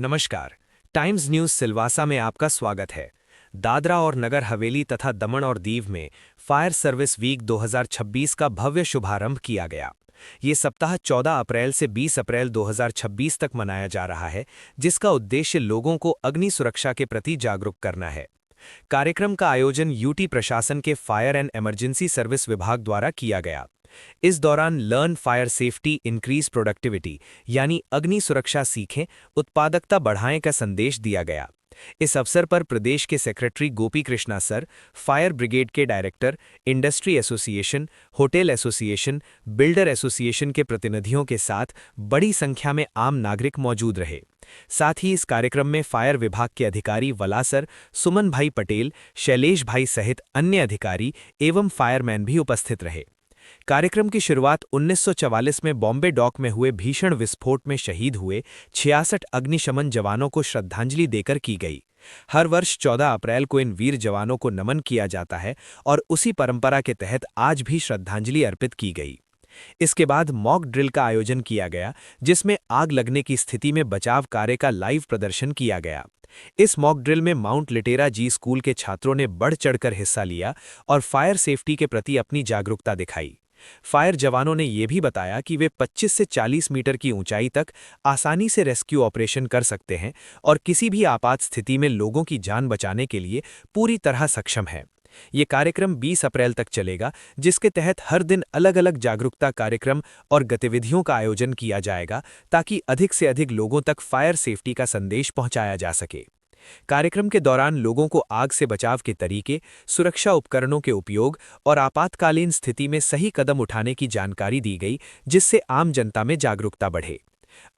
नमस्कार। Times news Silvassa में आपका स्वागत है। दादरा और नगर हवेली तथा दमन और दीव में फायर सर्विस वीक 2026 का भव्य शुभारंभ किया गया। ये सप्ताह 14 अप्रैल से 20 अप्रैल 2026 तक मनाया जा रहा है, जिसका उद्देश्य लोगों को अग्नि सुरक्षा के प्रति जागरूक करना है। कार्यक्रम का आयोजन यूटी प्रशासन के फायर एंड इमरजेंसी सर्विस विभाग द्वारा किया गया। इस दौरान learn fire safety increase productivity यानी अग्नि सुरक्षा सीखें, उत्पादकता बढ़ाएं का संदेश दिया गया। इस अवसर पर प्रदेश के सेक्रेटरी गोपी कृष्णा सर, फायर ब्रिगेड के director, industry association, hotel association, builder association के प्रतिनिधियों के साथ बड़ी संख्या में आम नागरिक मौजूद रहे। साथ ही इस कार्यक्रम में फायर विभाग के अधिकारी वलासर, सुमन भाई पटेल, शैलेश भाई सहित अन्य अधिकारी एवं फायरमैन भी उपस्थित रहे। कार्यक्रम की शुरुआत 1944 में बॉम्बे डॉक में हुए भीषण विस्फोट में शहीद हुए 66 अग्निशमन जवानों को श्रद्धांजलि देकर की गई। हर वर्ष 14 अप्रैल को इन वीर जवानों को नमन किया जाता है और उसी परंपरा के तहत आज भी श्रद्धांजलि अर्पित की गई। इसके बाद मॉक ड्रिल का आयोजन किया गया, जिसमें आग लगने की स्थिति में बचाव कार्य का लाइव प्रदर्शन किया गया। इस मॉक ड्रिल में माउंट लिटेरा जी स्कूल के छात्रों ने बढ़ चढ़कर हिस्सा लिया और फायर सेफ्टी के प्रति अपनी जागरूकता दिखाई। फायर जवानों ने यह भी बताया कि वे 25 से 40 मीटर की ऊंचाई तक आसानी से रेस्क्यू ऑपरेशन कर सकते हैं और किसी भी आपात स्थिति में लोगों की जान बचाने के लिए पूरी तरह सक्षम हैं। ये कार्यक्रम 20 अप्रैल तक चलेगा, जिसके तहत हर दिन अलग अलग जागरूकता कार्यक्रम और गतिविधियों का आयोजन किया जाएगा ताकि अधिक से अधिक लोगों तक फायर सेफ्टी का संदेश पहुंचाया जा सके। कार्यक्रम के दौरान लोगों को आग से बचाव के तरीके, सुरक्षा उपकरणों के उपयोग और आपातकालीन स्थिति में सही कदम उठाने की जानकारी दी गई, जिससे आम जनता में जागरूकता बढ़े।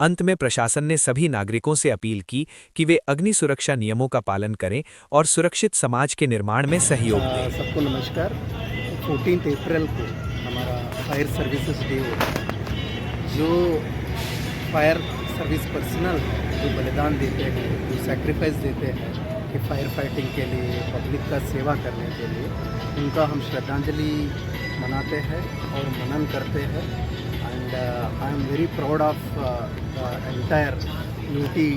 अंत में प्रशासन ने सभी नागरिकों से अपील की कि वे अग्नि सुरक्षा नियमों का पालन करें और सुरक्षित समाज के निर्माण में सहयोग दें। सबको नमस्कार। 14 अप्रैल को हमारा फायर सर्विसेज डे होता है। जो फायर सर्विस पर्सनल जो बलिदान देते हैं, जो सेक्रीफाइस देते हैं कि फायर फाइटिंग के लिए, पब्लिक का सेवा करने के लिए, उनका हम श्रद्धांजलि मनाते हैं और मनन करते हैं। And I am very proud of entire UT,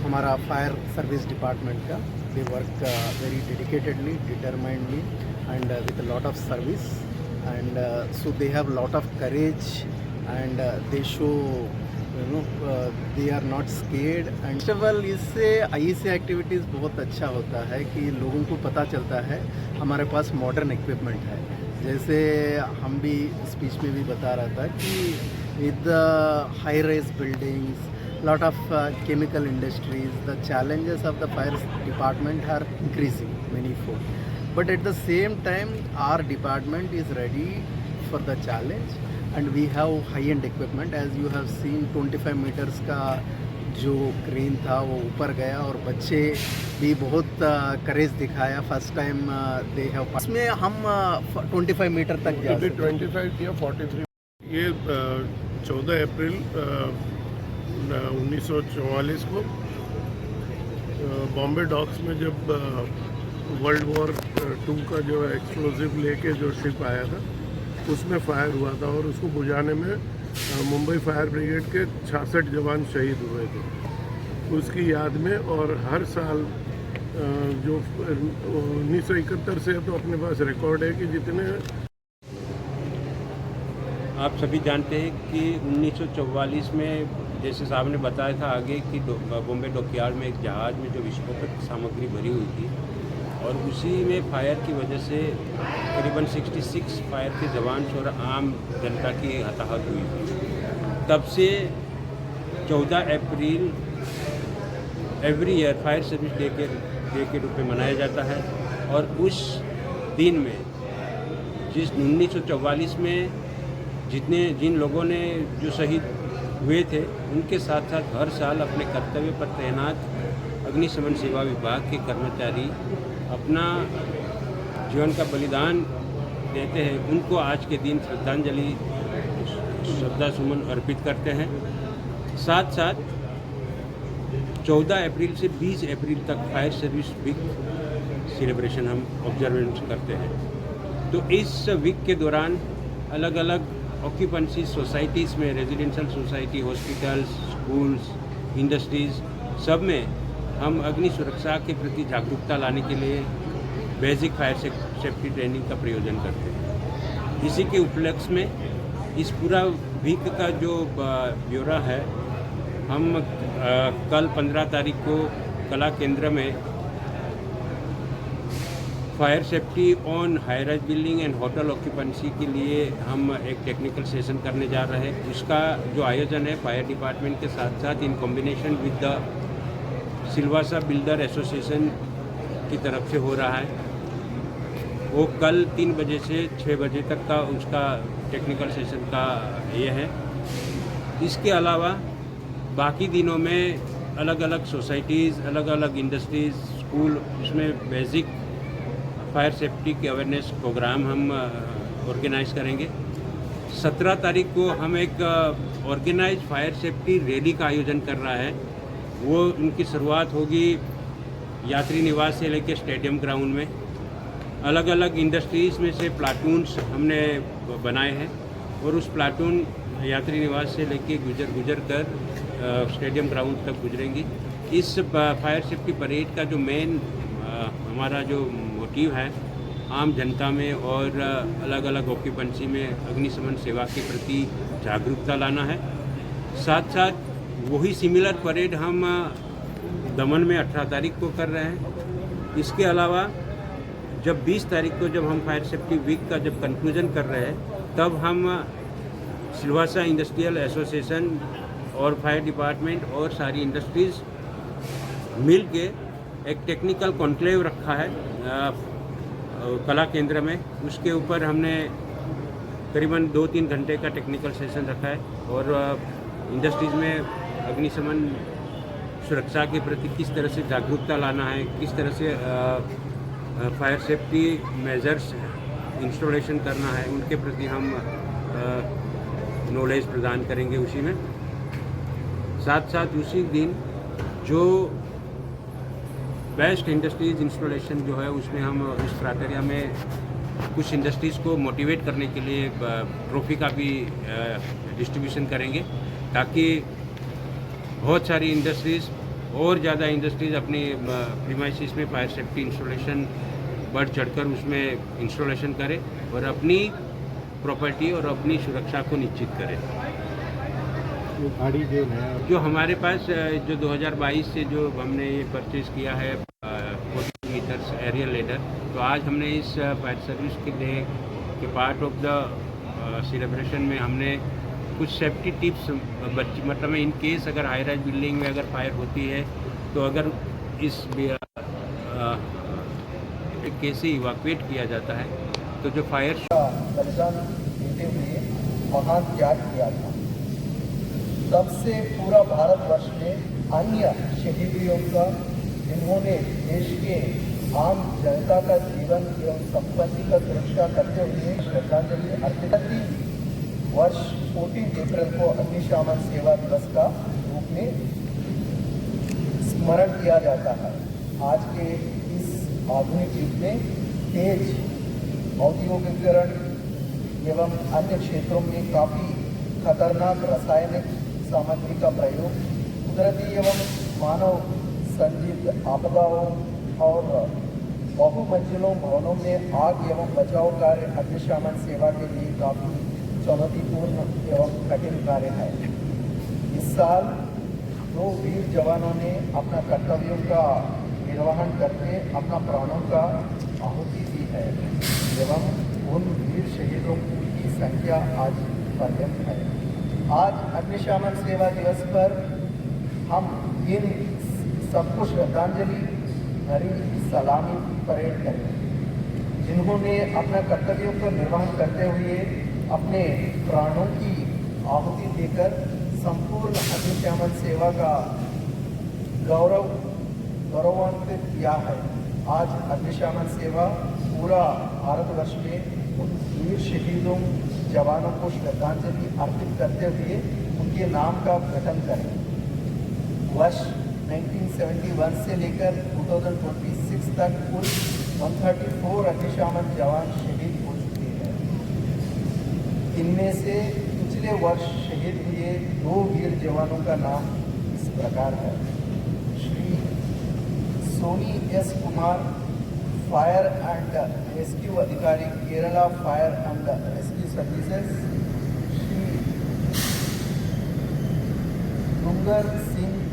हमारा फायर सर्विस डिपार्टमेंट का। They work very dedicatedly, determinedly and with lot of service and so they have lot of courage and they show they are not scared. And festival इससे ऐसे activities बहुत अच्छा होता है कि लोगों को पता चलता है हमारे पास मॉडर्न इक्विपमेंट है। जैसे हम भी स्पीच में भी बता रहा था कि with high rise buildings, lot of chemical industries, the challenges of the fire department are increasing manifold. But at the same time, our department is ready for the challenge and we have high-end equipment. As you have seen, 25 meters का जो crane था वो ऊपर गया और बच्चे भी बहुत करेज दिखाया। फर्स्ट टाइम दे हैव, इसमें हम 25 मीटर तक जा सकते। 25 या 43। ये 14 अप्रैल 1944 को बॉम्बे डॉक्स में जब वर्ल्ड वॉर 2 का जो एक्सप्लोजिव लेके जो शिप आया था, उसमें फायर हुआ था और उसको बुझाने में मुंबई फायर ब्रिगेड के 66 जवान शहीद हुए थे। उसकी याद में और हर साल जो 1971 से तो अपने पास रिकॉर्ड है कि जितने आप सभी जानते हैं कि 1944 में जैसे साहब ने बताया था आगे कि बॉम्बे डॉकयार्ड में एक जहाज़ में जो विस्फोटक सामग्री भरी हुई थी और उसी में फायर की वजह से करीबन 66 फायर के जवान और आम जनता की हताहत हुई थी। तब से 14 April every year fire service day के रूप में मनाया जाता है। और उस दिन में जिस 1944 में जिन लोगों ने जो शहीद हुए थे, उनके साथ साथ हर साल अपने कर्तव्य पर तैनात अग्निशमन सेवा विभाग के कर्मचारी अपना जीवन का बलिदान देते हैं। उनको आज के दिन श्रद्धांजलि, श्रद्धा सुमन अर्पित करते हैं। साथ साथ 14 अप्रैल से 20 अप्रैल तक फायर सर्विस वीक सेलिब्रेशन हम ऑब्जर्वेंस करते हैं। तो इस वीक के दौरान अलग अलग ऑक्यूपेंसी सोसाइटीज़ में, residential society, hospitals, schools, industries सब में हम अग्नि सुरक्षा के प्रति जागरूकता लाने के लिए बेसिक फायर सेफ्टी ट्रेनिंग का प्रयोजन करते हैं। इसी के उपलक्ष्य में इस पूरा वीक का जो ब्यौरा है, हम कल 15 तारीख को कला केंद्र में fire safety on high rise building and hotel occupancy के लिए हम एक टेक्निकल सेशन करने जा रहे हैं। उसका जो आयोजन है फायर डिपार्टमेंट के साथ साथ in combination with the Silvassa builder association की तरफ से हो रहा है। वो कल 3 बजे से 6 बजे तक का उसका टेक्निकल सेशन का ये है। इसके अलावा बाकी दिनों में अलग अलग सोसाइटीज़, अलग अलग इंडस्ट्रीज़, स्कूल, उसमें बेसिक फायर सेफ्टी के अवेयरनेस प्रोग्राम हम ऑर्गेनाइज करेंगे। 17 तारीख को हम एक ऑर्गेनाइज फायर सेफ्टी रैली का आयोजन कर रहा है। वो उनकी शुरुआत होगी यात्री निवास से लेकर स्टेडियम ग्राउंड में। अलग अलग इंडस्ट्रीज़ में से प्लाटून्स हमने बनाए हैं और उस प्लाटून यात्री निवास से लेके गुजर कर स्टेडियम ग्राउंड तक गुजरेंगी। इस फायर सेफ्टी परेड का जो मेन हमारा जो मोटिव है, आम जनता में और अलग अलग ऑक्यूपेंसी में अग्निशमन सेवा के प्रति जागरूकता लाना है। साथ साथ वही सिमिलर परेड हम दमन में 18 तारीख को कर रहे हैं। इसके अलावा जब 20 तारीख को जब हम फायर सेफ्टी वीक का जब कंक्लूजन कर रहे हैं, तब हम सिलवासा इंडस्ट्रियल एसोसिएशन और फायर डिपार्टमेंट और सारी इंडस्ट्रीज़ मिल के एक टेक्निकल कॉन्क्लेव रखा है कला केंद्र में। उसके ऊपर हमने करीबन 2-3 घंटे का टेक्निकल सेशन रखा है और इंडस्ट्रीज़ में अग्निशमन सुरक्षा के प्रति किस तरह से जागरूकता लाना है, किस तरह से फायर सेफ्टी मेजर्स इंस्टॉलेशन करना है, उनके प्रति हम नॉलेज प्रदान करेंगे उसी में। साथ साथ उसी दिन जो बेस्ट इंडस्ट्रीज इंस्टॉलेशन जो है, उसमें हम इस क्राइटेरिया में कुछ इंडस्ट्रीज़ को मोटिवेट करने के लिए ट्रॉफी का भी डिस्ट्रीब्यूशन करेंगे, ताकि बहुत सारी इंडस्ट्रीज़ और ज़्यादा इंडस्ट्रीज़ अपनी प्रीमाइसिस में फायर सेफ्टी इंस्टॉलेशन बढ़ चढ़कर उसमें इंस्टॉलेशन करें और अपनी प्रॉपर्टी और अपनी सुरक्षा को निश्चित करें। गाड़ी जो है जो हमारे पास जो 2022 से जो हमने ये परचेज़ किया है 40 मीटर्स एरियल लेडर, तो आज हमने इस फायर सर्विस के लिए के पार्ट ऑफ द सेलिब्रेशन में हमने कुछ सेफ्टी टिप्स मतलब इन केस अगर हाई राइज बिल्डिंग में अगर फायर होती है, तो अगर इस केस से इवैक्यूएट किया जाता है, तो जो फायर बलिदान देते हुए महान त्याग किया था। तब से पूरा भारतवर्ष में अन्य शहीदियों का, जिन्होंने देश के आम जनता का जीवन एवं संपत्ति का सुरक्षा करते हुए श्रद्धांजलि अर्पित की। वर्ष 14 अप्रैल को अग्निशमन सेवा दिवस का रूप में स्मरण किया जाता है। आज के इस आधुनिक युग में तेज औद्योगिकरण एवं अन्य क्षेत्रों में काफ़ी खतरनाक रासायनिक सामग्री का प्रयोग, कुदरती एवं मानव संजित आपदाओं और बहुमंजिलों भवनों में आग एवं बचाव कार्य अग्निशमन सेवा के लिए काफ़ी चुनौतीपूर्ण एवं कठिन कार्य है। इस साल 2 वीर जवानों ने अपना कर्तव्यों का निर्वहन करके अपना प्राणों का आहुति दी है एवं उन वीर शहीदों की संख्या आज पर्याप्त है। आज अग्निशमन सेवा दिवस पर हम इन सबको श्रद्धांजलि भरी सलामी परेड करें, जिन्होंने अपना कर्तव्यों का निर्वहन करते हुए अपने प्राणों की आहुति देकर संपूर्ण अग्निशमन सेवा का गौरवान्वित किया है। आज अग्निशमन सेवा पूरा भारतवर्ष में उन वीर शहीदों जवानों को श्रद्धांजलि अर्पित करते हुए उनके नाम का गठन करें। वर्ष 1971 से लेकर 2026 तक कुल 134 अग्निशमन जवान शहीद हो चुके हैं। इनमें से पिछले वर्ष शहीद हुए 2 वीर जवानों का नाम इस प्रकार है। Shri Soni S Kumar, fire and rescue अधिकारी, Kerala fire and rescue services. Shri Dungar Singh